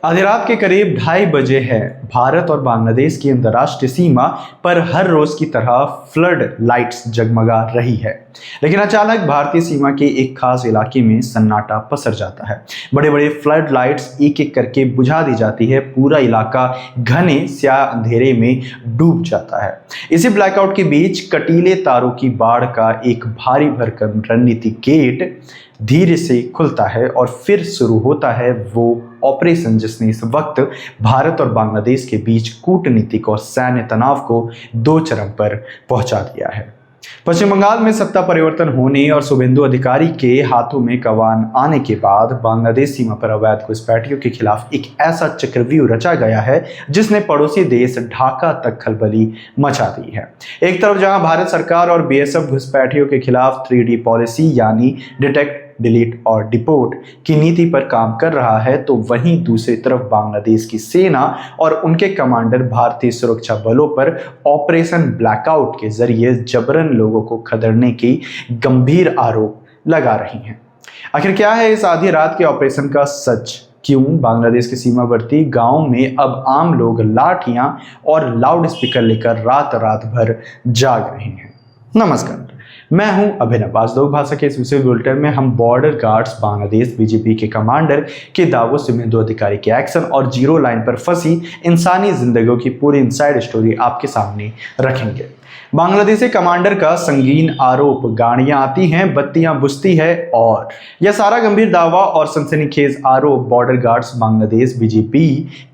आधी रात के करीब 2:30 बजे है। भारत और बांग्लादेश की अंतर्राष्ट्रीय सीमा पर हर रोज की तरह फ्लड लाइट्स जगमगा रही है, लेकिन अचानक भारतीय सीमा के एक खास इलाके में सन्नाटा पसर जाता है। बड़े बड़े फ्लड लाइट्स एक एक करके बुझा दी जाती है। पूरा इलाका घने स्याह अंधेरे में डूब जाता है। इसी ब्लैकआउट के बीच कटीले तारों की बाढ़ का एक भारी भरकम रणनीतिक गेट धीरे से खुलता है और फिर शुरू होता है वो ऑपरेशन जिसने इस वक्त भारत और बांग्लादेश के बीच कूटनीतिक और सैन्य तनाव को दो चरम पर पहुंचा दिया है। पश्चिम बंगाल में सत्ता परिवर्तन होने और शुभेंदु अधिकारी के हाथों में कमान आने के बाद बांग्लादेश सीमा पर अवैध घुसपैठियों के खिलाफ एक ऐसा चक्रव्यूह रचा गया है जिसने पड़ोसी देश ढाका तक खलबली मचा दी है। एक तरफ जहां भारत सरकार और बीएसएफ घुसपैठियों के खिलाफ 3D पॉलिसी यानी डिटेक्ट, डिलीट और डिपोर्ट की नीति पर काम कर रहा है, तो वहीं दूसरी तरफ बांग्लादेश की सेना और उनके कमांडर भारतीय सुरक्षा बलों पर ऑपरेशन ब्लैकआउट के जरिए जबरन लोगों को खदेड़ने की गंभीर आरोप लगा रही हैं। आखिर क्या है इस आधी रात के ऑपरेशन का सच? क्यों बांग्लादेश के सीमावर्ती गांव में अब आम लोग लाठियां और लाउड स्पीकर लेकर रात रात भर जाग रहे हैं? नमस्कार, मैं हूं अभिनव। आज लोक भाषा के इस विशेष बुलेटिन में हम बॉर्डर गार्ड्स बांग्लादेश बीजेपी के कमांडर के दावों शुभेंदु अधिकारी के एक्शन और जीरो लाइन पर फंसी इंसानी जिंदगियों की पूरी इनसाइड स्टोरी आपके सामने रखेंगे। बांग्लादेशी कमांडर का संगीन आरोप, गाड़ियां आती हैं, बत्तियां बुझती है, और यह सारा गंभीर दावा और सनसनीखेज आरोप बॉर्डर गार्ड्स बांग्लादेश बीजेपी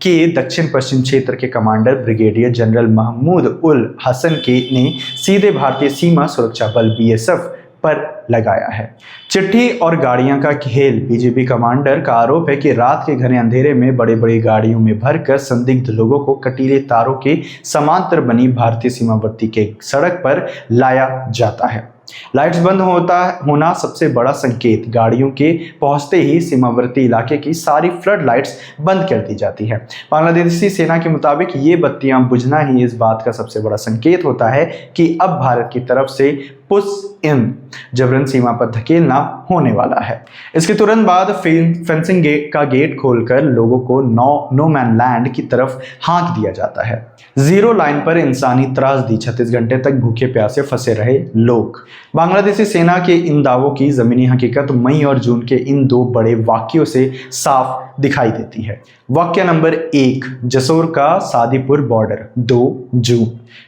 के दक्षिण पश्चिम क्षेत्र के कमांडर ब्रिगेडियर जनरल महमूद उल हसन के ने सीधे भारतीय सीमा सुरक्षा बल बीएसएफ पर लगाया है। चिट्ठी और गाड़ियां का खेल। बीजेपी कमांडर का आरोप है कि रात के घने अंधेरे में बड़ी बड़ी गाड़ियों में भरकर संदिग्ध लोगों को कटीले तारों के समांतर बनी भारतीय सीमावर्ती के सड़क पर लाया जाता है। लाइट्स बंद होना सबसे बड़ा संकेत। गाड़ियों के पहुंचते ही सीमावर्ती इलाके की सारी फ्लड लाइट्स बंद कर दी जाती है। बांग्लादेशी सेना के मुताबिक ये बत्तियां बुझना ही इस बात का सबसे बड़ा संकेत होता है कि अब भारत की तरफ से पुश इन, जबरन सीमा पर धकेलना होने वाला है। इसके तुरंत बाद फेंसिंग का गेट खोलकर लोगों को नो मैन लैंड की तरफ हाँक दिया जाता है। जीरो लाइन पर इंसानी त्रासदी, 36 घंटे तक भूखे प्यासे फंसे रहे लोग। बांग्लादेशी सेना के इन दावों की जमीनी हकीकत मई और जून के इन दो बड़े वाक्यों से साफ दिखाई देती है। वाक्य नंबर 1, जसोर का सादीपुर बॉर्डर। 2 जून,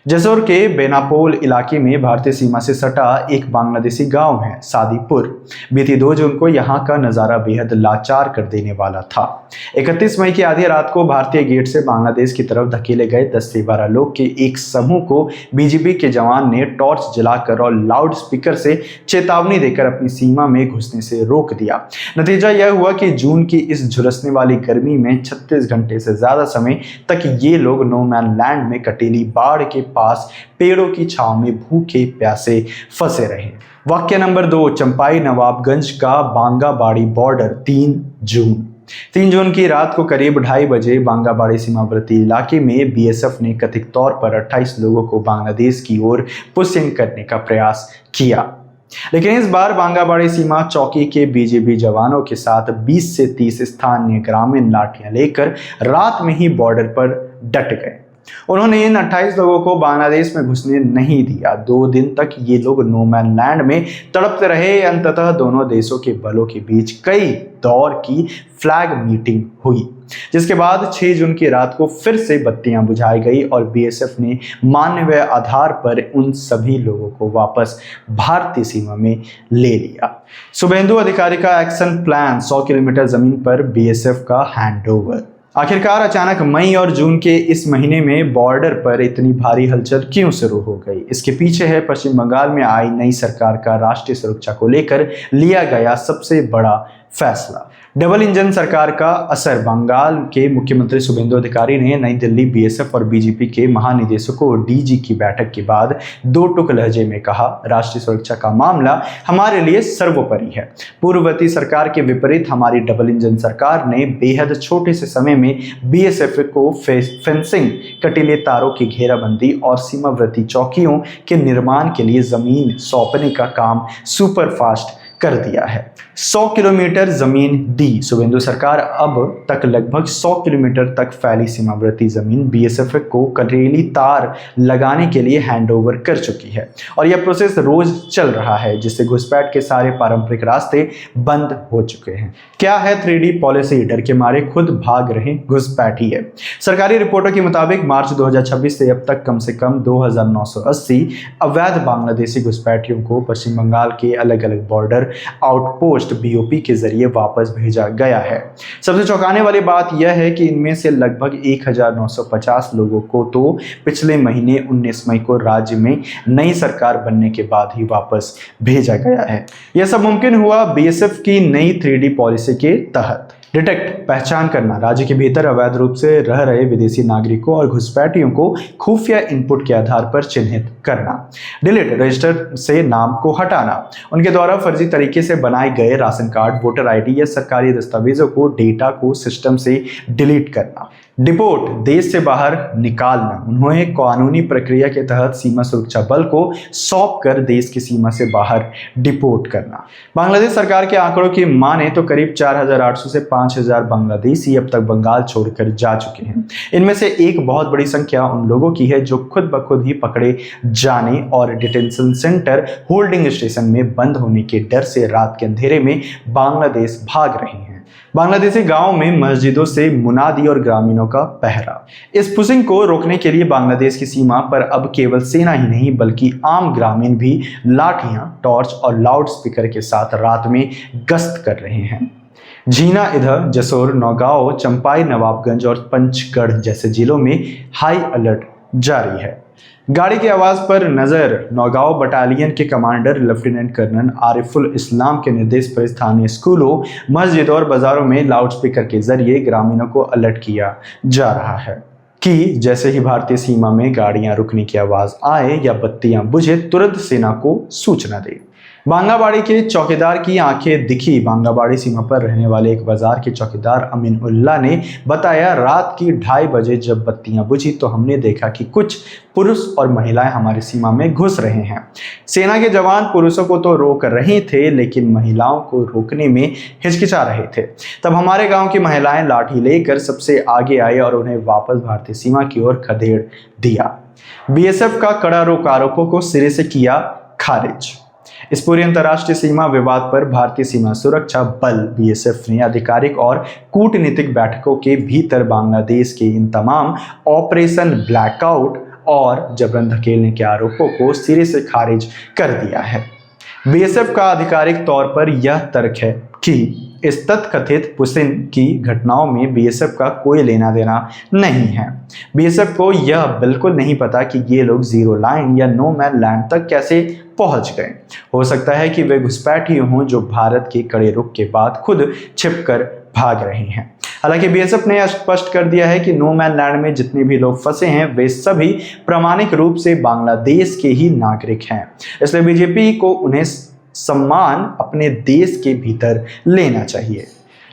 जसोर के बेनापोल इलाके में भारतीय सीमा से सटा एक बांग्लादेशी गांव है सादीपुर। बीती 2 जून को यहां का नजारा बेहद लाचार कर देने वाला था। 31 मई की आधी रात को भारतीय गेट से बांग्लादेश की तरफ धकेले गए 10 से 12 लोग के एक समूह को बीजेपी के जवान ने टॉर्च जलाकर और लाउड स्पीकर से चेतावनी देकर अपनी सीमा में घुसने से रोक दिया। नतीजा यह हुआ कि जून की इस झुलसने वाली गर्मी में 36 घंटे से ज्यादा समय तक ये लोग नो मैन लैंड में कटीली बाढ़ के पास पेड़ों की छांव में भूखे प्यासे फंसे रहे। वाक्य नंबर 2, चंपाई नवाबगंज का बांगाबाड़ी बॉर्डर। 3 जून की रात को करीब 2:30 बजे बांगाबाड़ी सीमावर्ती इलाके में बीएसएफ ने कथित तौर पर 28 लोगों को बांग्लादेश की ओर पुश इन करने का प्रयास किया, लेकिन इस बार बांगाबाड़ी सीमा चौकी के बीजेपी जवानों के साथ 20 से 30 स्थानीय ग्रामीण लाठियां लेकर रात में ही बॉर्डर पर डट गए। उन्होंने इन 28 लोगों को बांग्लादेश में घुसने नहीं दिया। 2 दिन तक ये लोग नो मैन लैंड में तड़पते रहे। अंततः दोनों देशों के बलों के बीच कई दौर की फ्लैग मीटिंग हुई, जिसके बाद 6 जून की रात को फिर से बत्तियां बुझाई गई और बीएसएफ ने मानवीय आधार पर उन सभी लोगों को वापस भारतीय सीमा में ले लिया। शुभेंदु अधिकारी का एक्शन प्लान, 100 किलोमीटर जमीन पर बीएसएफ का हैंडओवर। आखिरकार अचानक मई और जून के इस महीने में बॉर्डर पर इतनी भारी हलचल क्यों शुरू हो गई? इसके पीछे है पश्चिम बंगाल में आई नई सरकार का राष्ट्रीय सुरक्षा को लेकर लिया गया सबसे बड़ा फैसला। डबल इंजन सरकार का असर। बंगाल के मुख्यमंत्री शुभेंदु अधिकारी ने नई दिल्ली बीएसएफ और बीजेपी के महानिदेशकों और डीजी की बैठक के बाद 2 टूक लहजे में कहा, राष्ट्रीय सुरक्षा का मामला हमारे लिए सर्वोपरि है। पूर्ववर्ती सरकार के विपरीत हमारी डबल इंजन सरकार ने बेहद छोटे से समय में बीएसएफ को फेंसिंग, कटीले तारों की घेराबंदी और सीमावर्ती चौकियों के निर्माण के लिए जमीन सौंपने का काम सुपर फास्ट कर दिया है। 100 किलोमीटर जमीन दी। शुभेंदु सरकार अब तक लगभग 100 किलोमीटर तक फैली सीमावर्ती जमीन बीएसएफ को करेली तार लगाने के लिए हैंडओवर कर चुकी है और यह प्रोसेस रोज चल रहा है, जिससे घुसपैठ के सारे पारंपरिक रास्ते बंद हो चुके हैं। क्या है 3D पॉलिसी? डर के मारे खुद भाग रहे घुसपैठी है। सरकारी रिपोर्टों के मुताबिक मार्च 2026 से अब तक कम से कम 2980 अवैध बांग्लादेशी घुसपैठियों को पश्चिम बंगाल के अलग अलग बॉर्डर आउटपोस्ट बीओपी के जरिए वापस भेजा गया है। सबसे चौंकाने वाली बात यह है कि इनमें से लगभग 1950 लोगों को तो पिछले महीने 19 मई को राज्य में नई सरकार बनने के बाद ही वापस भेजा गया है। यह सब मुमकिन हुआ बीएसएफ की नई 3D पॉलिसी के तहत। डिटेक्ट, पहचान करना, राज्य के भीतर अवैध रूप से रह रहे विदेशी नागरिकों और घुसपैठियों को खुफिया इनपुट के आधार पर चिन्हित करना। डिलीट, रजिस्टर से नाम को हटाना, उनके द्वारा फर्जी तरीके से बनाए गए राशन कार्ड, वोटर आईडी या सरकारी दस्तावेजों को डेटा को सिस्टम से डिलीट करना। डिपोर्ट, देश से बाहर निकालना, उन्हें कानूनी प्रक्रिया के तहत सीमा सुरक्षा बल को सौंप कर देश की सीमा से बाहर डिपोर्ट करना। बांग्लादेश सरकार के आंकड़ों की माने तो करीब 4800 से 5000 बांग्लादेशी अब तक बंगाल छोड़कर जा चुके हैं। इनमें से एक बहुत बड़ी संख्या उन लोगों की है जो खुद ब खुद ही पकड़े जाने और डिटेंशन सेंटर, होल्डिंग स्टेशन में बंद होने के डर से रात के अंधेरे में बांग्लादेश भाग रहे हैं। बांग्लादेशी गांव में मस्जिदों से मुनादी और ग्रामीणों का पहरा। इस पुशिंग को रोकने के लिए बांग्लादेश की सीमा पर अब केवल सेना ही नहीं बल्कि आम ग्रामीण भी लाठियां, टॉर्च और लाउड स्पीकर के साथ रात में गश्त कर रहे हैं। झीनाइदह, जसोर, नौगांव, चंपाई, नवाबगंज और पंचगढ़ जैसे जिलों में हाई अलर्ट जारी है। गाड़ी की आवाज पर नजर। नौगांव बटालियन के कमांडर लेफ्टिनेंट कर्नल आरिफुल इस्लाम के निर्देश पर स्थानीय स्कूलों, मस्जिदों और बाजारों में लाउडस्पीकर के जरिए ग्रामीणों को अलर्ट किया जा रहा है कि जैसे ही भारतीय सीमा में गाड़ियां रुकने की आवाज आए या बत्तियां बुझे, तुरंत सेना को सूचना दे। बांगाबाड़ी के चौकीदार की आंखें दिखी। बांगाबाड़ी सीमा पर रहने वाले एक बाजार के चौकीदार अमीन उल्लाह ने बताया, रात की 2:30 बजे जब बत्तियां बुझी तो हमने देखा कि कुछ पुरुष और महिलाएं हमारी सीमा में घुस रहे हैं। सेना के जवान पुरुषों को तो रोक रहे थे लेकिन महिलाओं को रोकने में हिचकिचा रहे थे। तब हमारे गांव की महिलाएं लाठी लेकर सबसे आगे आई और उन्हें वापस भारतीय सीमा की ओर खदेड़ दिया। बीएसएफ का कड़ा रुख आरोपों को सिरे से किया खारिज। इस पूरी अंतर्राष्ट्रीय सीमा विवाद पर भारतीय सीमा सुरक्षा बल बीएसएफ ने आधिकारिक और कूटनीतिक बैठकों के भीतर बांग्लादेश के इन तमाम ऑपरेशन ब्लैकआउट और जबरन धकेलने के आरोपों को सिरे से खारिज कर दिया है। बीएसएफ का आधिकारिक तौर पर यह तर्क है कि इस तथाकथित पुशिंग की घटनाओं में बीएसएफ का कोई लेना देना नहीं है। बीएसएफ को यह बिल्कुल नहीं पता कि ये लोग जीरो लाइन या नो मैन लैंड तक कैसे पहुंच गए। हो सकता है कि वे घुसपैठी हों जो भारत के कड़े रुख के बाद खुद छिपकर भाग रहे हैं। हालांकि बीएसएफ ने स्पष्ट कर दिया है कि नो मैन लैंड में जितने भी लोग फंसे हैं वे सभी प्रामाणिक रूप से बांग्लादेश के ही नागरिक हैं, इसलिए बीजेपी को उन्हें सम्मान अपने देश के भीतर लेना चाहिए।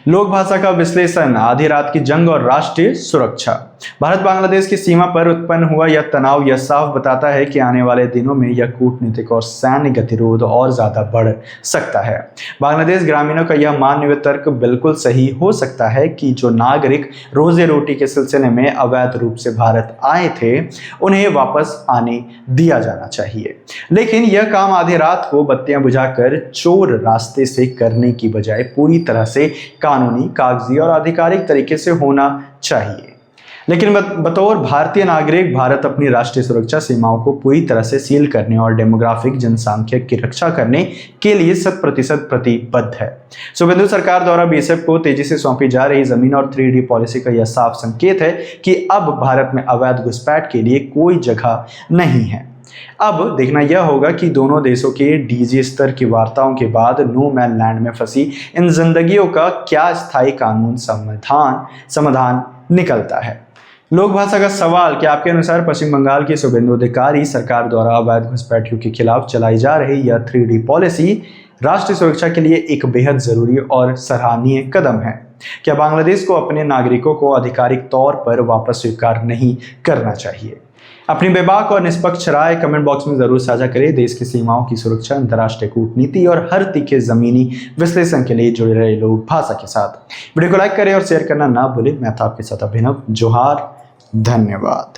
लोक भाषा का विश्लेषण, आधी रात की जंग और राष्ट्रीय सुरक्षा। भारत बांग्लादेश की सीमा पर उत्पन्न हुआ यह तनाव यह साफ बताता है कि आने वाले दिनों में यह कूटनीतिक और सैन्य गतिरोध और ज्यादा बढ़ सकता है। बांग्लादेश ग्रामीणों का यह मानवीय तर्क बिल्कुल सही हो सकता है कि जो नागरिक रोजी रोटी के सिलसिले में अवैध रूप से भारत आए थे उन्हें वापस आने दिया जाना चाहिए, लेकिन यह काम आधी रात को बत्तियां बुझाकर चोर रास्ते से करने की बजाय पूरी तरह से कानूनी, कागजी और आधिकारिक तरीके से होना चाहिए। लेकिन बतौर भारतीय नागरिक भारत अपनी राष्ट्रीय सुरक्षा सीमाओं को पूरी तरह से सील करने और डेमोग्राफिक जनसांख्यिक की रक्षा करने के लिए 100% प्रतिबद्ध है। शुभेंदु सरकार द्वारा बीएसएफ को तेजी से सौंपी जा रही जमीन और 3D पॉलिसी का यह साफ संकेत है कि अब भारत में अवैध घुसपैठ के लिए कोई जगह नहीं है। अब देखना यह होगा कि दोनों देशों के डीजी स्तर की वार्ताओं के बाद नो मैन लैंड में फंसी इन जिंदगियों का क्या स्थायी कानून समाधान निकलता है। लोक भाषा का सवाल, क्या आपके अनुसार पश्चिम बंगाल की शुभेंदु अधिकारी सरकार द्वारा अवैध घुसपैठियों के खिलाफ चलाई जा रही यह 3D पॉलिसी राष्ट्रीय सुरक्षा के लिए एक बेहद जरूरी और सराहनीय कदम है? क्या बांग्लादेश को अपने नागरिकों को आधिकारिक तौर पर वापस स्वीकार नहीं करना चाहिए? अपनी बेबाक और निष्पक्ष राय कमेंट बॉक्स में जरूर साझा करें। देश की सीमाओं की सुरक्षा, अंतर्राष्ट्रीय कूटनीति और हर तीखे जमीनी विश्लेषण के लिए जुड़े रहे लोग भाषा के साथ। वीडियो को लाइक करें और शेयर करना ना भूलें। मैं था आपके साथ अभिनव। जोहार, धन्यवाद।